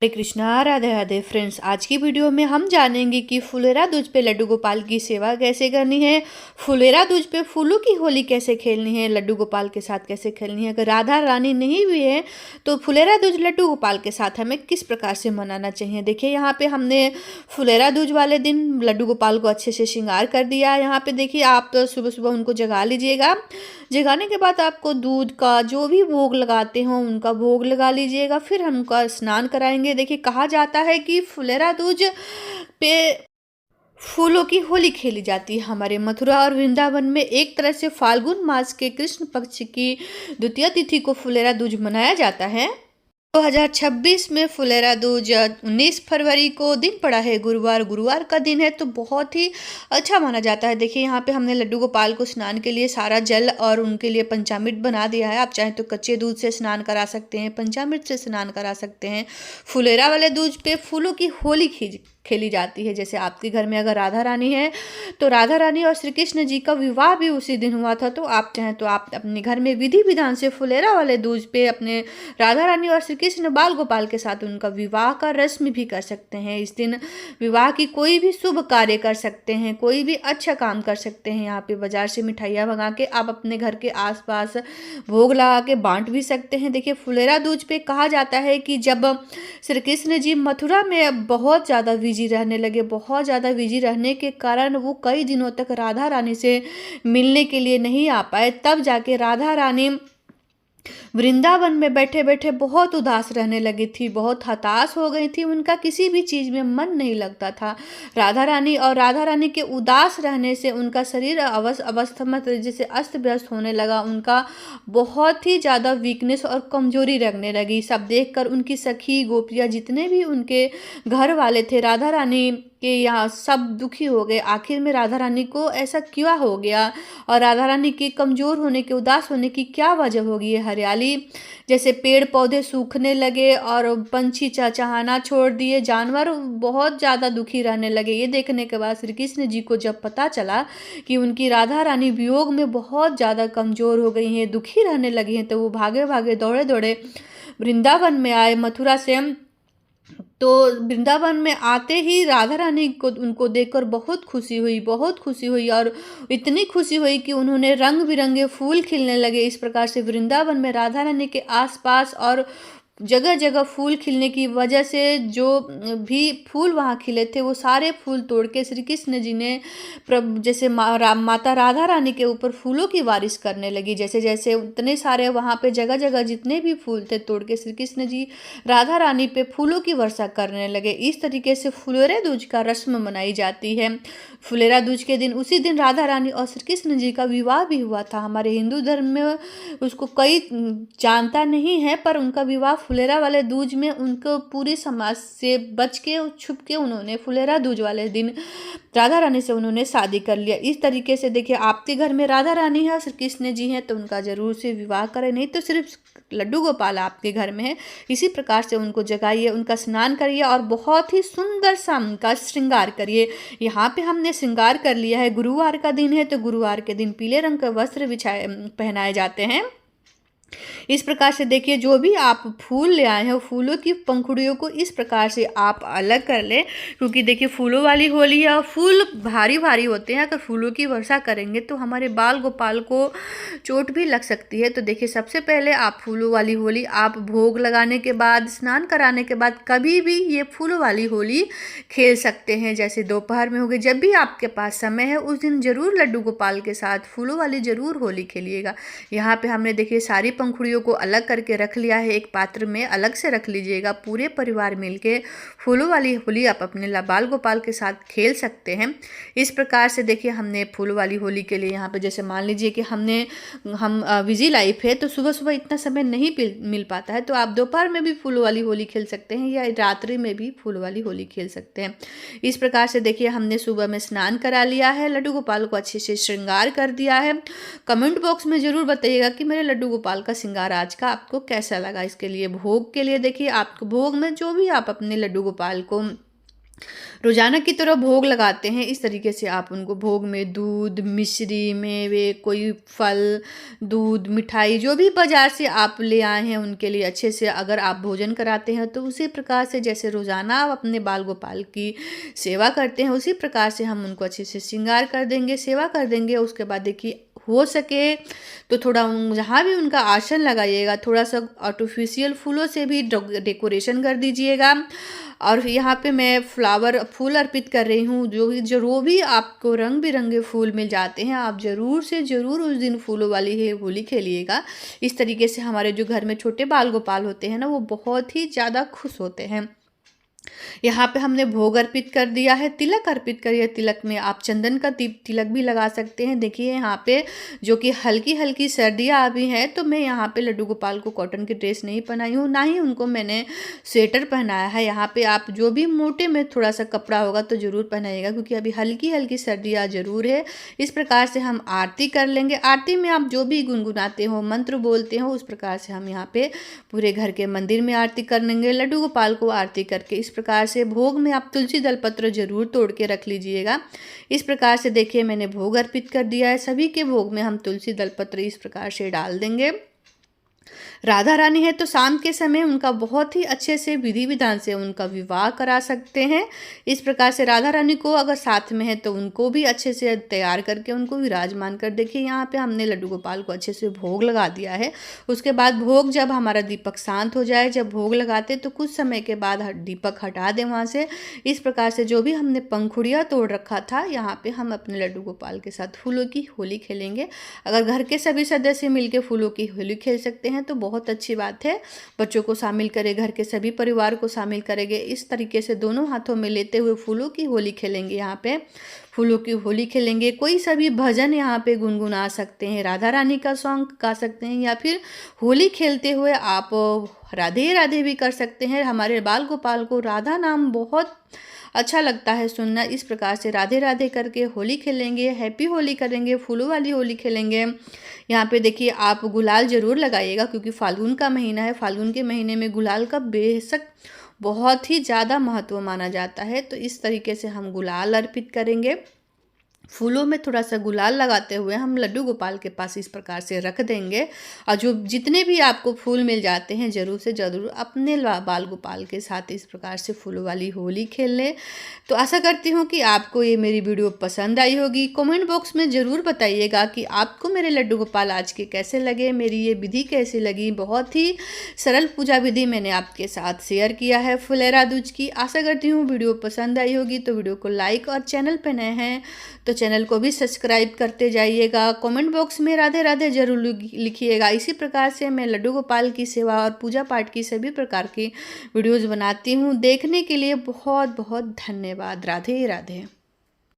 हरे Krishna, Radhe Radhe friends. आज की video में हम जानेंगे कि फुलेरा दूज पे लड्डू गोपाल की सेवा कैसे करनी है, फुलेरा दूज पे फूलों की होली कैसे खेलनी है, लड्डू गोपाल के साथ कैसे खेलनी है। अगर राधा रानी नहीं भी है तो फुलेरा दूज लड्डू गोपाल के साथ हमें किस प्रकार से मनाना चाहिए। देखिए यहाँ पे हमने फुलेरा दूज वाले दिन लड्डू गोपाल को अच्छे से श्रृंगार कर दिया। यहाँ पे देखिए आप सुबह सुबह उनको जगा लीजिएगा। जगाने के बाद आपको दूध का जो भी भोग लगाते हो उनका भोग लगा लीजिएगा, फिर हम उनका स्नान कराएंगे। देखिए कहा जाता है कि फुलेरा दूज पे फूलों की होली खेली जाती है। हमारे मथुरा और वृंदावन में एक तरह से फाल्गुन मास के कृष्ण पक्ष की द्वितीय तिथि को फुलेरा दूज मनाया जाता है। 2026 में फुलेरा दूज 19 फरवरी को दिन पड़ा है, गुरुवार का दिन है, तो बहुत ही अच्छा माना जाता है। देखिए यहाँ पे हमने लड्डू गोपाल को स्नान के लिए सारा जल और उनके लिए पंचामृत बना दिया है। आप चाहें तो कच्चे दूध से स्नान करा सकते हैं, पंचामृत से स्नान करा सकते हैं। फुलेरा वाले दूज पे फूलों की होली खेली जाती है। जैसे आपके घर में अगर राधा रानी है तो राधा रानी और श्री कृष्ण जी का विवाह भी उसी दिन हुआ था, तो आप चाहें तो आप अपने घर में विधि विधान से फुलेरा वाले दूज पे अपने राधा रानी और श्री कृष्ण बाल गोपाल के साथ उनका विवाह का रस्म भी कर सकते हैं। इस दिन विवाह की कोई भी शुभ कार्य कर सकते हैं, कोई भी अच्छा काम कर सकते हैं। यहाँ पे बाजार से मिठाइयाँ मंगा के आप अपने घर के आसपास भोग लगा के बांट भी सकते हैं। देखिए फुलेरा दूज पे कहा जाता है कि जब श्री कृष्ण जी मथुरा में बहुत ज़्यादा बिजी रहने लगे, बहुत ज़्यादा बिजी रहने के कारण वो कई दिनों तक राधा रानी से मिलने के लिए नहीं आ पाए, तब जाके राधा रानी वृंदावन में बैठे बैठे बहुत उदास रहने लगी थी, बहुत हताश हो गई थी। उनका किसी भी चीज़ में मन नहीं लगता था। राधा रानी के उदास रहने से उनका शरीर अवस्था में जैसे अस्त व्यस्त होने लगा। उनका बहुत ही ज़्यादा वीकनेस और कमजोरी लगने लगी। सब देखकर उनकी सखी गोपियाँ जितने भी उनके घर वाले थे राधा रानी के यहाँ, सब दुखी हो गए। आखिर में राधा रानी को ऐसा क्यों हो गया और राधा रानी के कमज़ोर होने के, उदास होने की क्या वजह होगी। ये हरियाली जैसे पेड़ पौधे सूखने लगे और पंछी चहचहाना छोड़ दिए, जानवर बहुत ज़्यादा दुखी रहने लगे। ये देखने के बाद श्री कृष्ण जी को जब पता चला कि उनकी राधा रानी वियोग में बहुत ज़्यादा कमज़ोर हो गई हैं, दुखी रहने लगी हैं, तो वो भागे भागे दौड़े दौड़े वृंदावन में आए मथुरा से। तो वृंदावन में आते ही राधा रानी को उनको देखकर बहुत खुशी हुई, बहुत खुशी हुई, और इतनी खुशी हुई कि उन्होंने रंग बिरंगे फूल खिलने लगे। इस प्रकार से वृंदावन में राधा रानी के आसपास और जगह जगह फूल खिलने की वजह से जो भी फूल वहाँ खिले थे वो सारे फूल तोड़ के श्री कृष्ण जी ने जैसे माता राधा रानी के ऊपर फूलों की बारिश करने लगी। जैसे जैसे उतने सारे वहाँ पे जगह जगह जितने भी फूल थे तोड़ के श्री कृष्ण जी राधा रानी पे फूलों की वर्षा करने लगे। इस तरीके से फुलेरा दूज का रस्म मनाई जाती है। फुलेरा दूज के दिन, उसी दिन राधा रानी और श्री कृष्ण जी का विवाह भी हुआ था। हमारे हिंदू धर्म में उसको कई जानता नहीं है, पर उनका विवाह फुलेरा वाले दूज में उनको पूरी समाज से बच के छुप के उन्होंने फुलेरा दूज वाले दिन राधा रानी से उन्होंने शादी कर लिया। इस तरीके से देखिए आपके घर में राधा रानी है और श्री कृष्ण जी हैं तो उनका जरूर से विवाह करें, नहीं तो सिर्फ लड्डू गोपाल आपके घर में है। इसी प्रकार से उनको जगाइए, उनका स्नान करिए और बहुत ही सुंदर सा उनका श्रृंगार करिए। यहाँ पे हमने श्रृंगार कर लिया है। गुरुवार का दिन है तो गुरुवार के दिन पीले रंग का वस्त्र पहनाए जाते हैं। इस प्रकार से देखिए जो भी आप फूल ले आए हैं फूलों की पंखुड़ियों को इस प्रकार से आप अलग कर लें, क्योंकि देखिए फूलों वाली होली है और फूल भारी भारी होते हैं। अगर फूलों की वर्षा करेंगे तो हमारे बाल गोपाल को चोट भी लग सकती है। तो देखिए सबसे पहले आप फूलों वाली होली आप भोग लगाने के बाद, स्नान कराने के बाद कभी भी ये फूलों वाली होली खेल सकते हैं। जैसे दोपहर में हो गई, जब भी आपके पास समय है उस दिन जरूर लड्डू गोपाल के साथ फूलों वाली जरूर होली खेलिएगा। यहाँ पे हमने देखिए सारी पंखुड़ियों को अलग करके रख लिया है। एक पात्र में अलग से रख लीजिएगा। पूरे परिवार मिलके फूलों वाली होली आप अपने बाल गोपाल के साथ खेल सकते हैं। इस प्रकार से देखिए हमने फूलों वाली होली के लिए यहाँ पे जैसे मान लीजिए कि हम बिजी लाइफ है तो सुबह सुबह इतना समय नहीं मिल पाता है, तो आप दोपहर में भी फूलों वाली होली खेल सकते हैं या रात्रि में भी फूलों वाली होली खेल सकते हैं। इस प्रकार से देखिए हमने सुबह में स्नान करा लिया है, लड्डू गोपाल को अच्छे से श्रृंगार कर दिया है। कमेंट बॉक्स में जरूर बताइएगा कि मेरे लड्डू गोपाल का श्रृंगार आज का आपको कैसा लगा। इसके लिए भोग के लिए देखिए आपको भोग में जो भी आप अपने लड्डू गोपाल को रोज़ाना की तरह भोग लगाते हैं, इस तरीके से आप उनको भोग में दूध, मिश्री, मेवे, कोई फल, दूध, मिठाई जो भी बाज़ार से आप ले आए हैं उनके लिए अच्छे से अगर आप भोजन कराते हैं तो उसी प्रकार से जैसे रोज़ाना आप अपने बाल गोपाल की सेवा करते हैं उसी प्रकार से हम उनको अच्छे से श्रृंगार कर देंगे, सेवा कर देंगे। उसके बाद देखिए हो सके तो थोड़ा जहाँ भी उनका आसन लगाइएगा थोड़ा सा आर्टिफिशियल फूलों से भी डेकोरेशन कर दीजिएगा। और यहाँ पे मैं फूल अर्पित कर रही हूँ, जो भी आपको रंग बिरंगे फूल मिल जाते हैं आप ज़रूर से ज़रूर उस दिन फूलों वाली है होली खेलिएगा। इस तरीके से हमारे जो घर में छोटे बाल गोपाल होते हैं ना वो बहुत ही ज़्यादा खुश होते हैं। यहाँ पे हमने भोग अर्पित कर दिया है, तिलक अर्पित करिए। तिलक में आप चंदन का तिलक भी लगा सकते हैं। देखिए यहाँ पे जो कि हल्की हल्की सर्दियाँ अभी हैं तो मैं यहाँ पे लड्डू गोपाल को कॉटन की ड्रेस नहीं पहनाई हूँ, ना ही उनको मैंने स्वेटर पहनाया है। यहाँ पे आप जो भी मोटे में थोड़ा सा कपड़ा होगा तो ज़रूर पहनाइएगा क्योंकि अभी हल्की हल्की सर्दियाँ ज़रूर है। इस प्रकार से हम आरती कर लेंगे। आरती में आप जो भी गुनगुनाते हो, मंत्र बोलते हो, उस प्रकार से हम यहाँ पे पूरे घर के मंदिर में आरती कर लेंगे। लड्डू गोपाल को आरती करके इस प्रकार से भोग में आप तुलसी दल पत्र जरूर तोड़ के रख लीजिएगा। इस प्रकार से देखिए मैंने भोग अर्पित कर दिया है। सभी के भोग में हम तुलसी दल पत्र इस प्रकार से डाल देंगे। राधा रानी है तो शाम के समय उनका बहुत ही अच्छे से विधि विधान से उनका विवाह करा सकते हैं। इस प्रकार से राधा रानी को अगर साथ में है तो उनको भी अच्छे से तैयार करके उनको विराजमान कर देखिए यहाँ पे हमने लड्डू गोपाल को अच्छे से भोग लगा दिया है। उसके बाद भोग जब हमारा दीपक शांत हो जाए, जब भोग लगाते तो कुछ समय के बाद दीपक हटा दें वहाँ से। इस प्रकार से जो भी हमने पंखुड़ियाँ तोड़ रखा था यहाँ पे हम अपने लड्डू गोपाल के साथ फूलों की होली खेलेंगे। अगर घर के सभी सदस्य मिलकर फूलों की होली खेल सकते हैं तो बहुत अच्छी बात है। बच्चों को शामिल करें, घर के सभी परिवार को शामिल करेंगे। इस तरीके से दोनों हाथों में लेते हुए फूलों की होली खेलेंगे। यहाँ पे फूलों की होली खेलेंगे। कोई सा भी भजन यहाँ पे गुनगुना सकते हैं, राधा रानी का सॉन्ग गा सकते हैं या फिर होली खेलते हुए आप राधे राधे भी कर सकते हैं। हमारे बाल गोपाल को राधा नाम बहुत अच्छा लगता है सुनना। इस प्रकार से राधे राधे करके होली खेलेंगे, हैप्पी होली करेंगे, फूलों वाली होली खेलेंगे। यहाँ पे देखिए आप गुलाल ज़रूर लगाइएगा क्योंकि फाल्गुन का महीना है। फाल्गुन के महीने में गुलाल का बेशक बहुत ही ज़्यादा महत्व माना जाता है। तो इस तरीके से हम गुलाल अर्पित करेंगे। फूलों में थोड़ा सा गुलाल लगाते हुए हम लड्डू गोपाल के पास इस प्रकार से रख देंगे। और जो जितने भी आपको फूल मिल जाते हैं ज़रूर से ज़रूर अपने बाल गोपाल के साथ इस प्रकार से फूलों वाली होली खेल लें। तो आशा करती हूँ कि आपको ये मेरी वीडियो पसंद आई होगी। कमेंट बॉक्स में ज़रूर बताइएगा कि आपको मेरे लड्डू गोपाल आज के कैसे लगे, मेरी ये विधि कैसी लगी। बहुत ही सरल पूजा विधि मैंने आपके साथ शेयर किया है फुलेरा दूज की। आशा करती हूँ वीडियो पसंद आई होगी। तो वीडियो को लाइक और चैनल पर नए हैं तो चैनल को भी सब्सक्राइब करते जाइएगा। कमेंट बॉक्स में राधे राधे जरूर लिखिएगा। इसी प्रकार से मैं लड्डू गोपाल की सेवा और पूजा पाठ की सभी प्रकार की वीडियोज़ बनाती हूँ। देखने के लिए बहुत बहुत धन्यवाद। राधे राधे।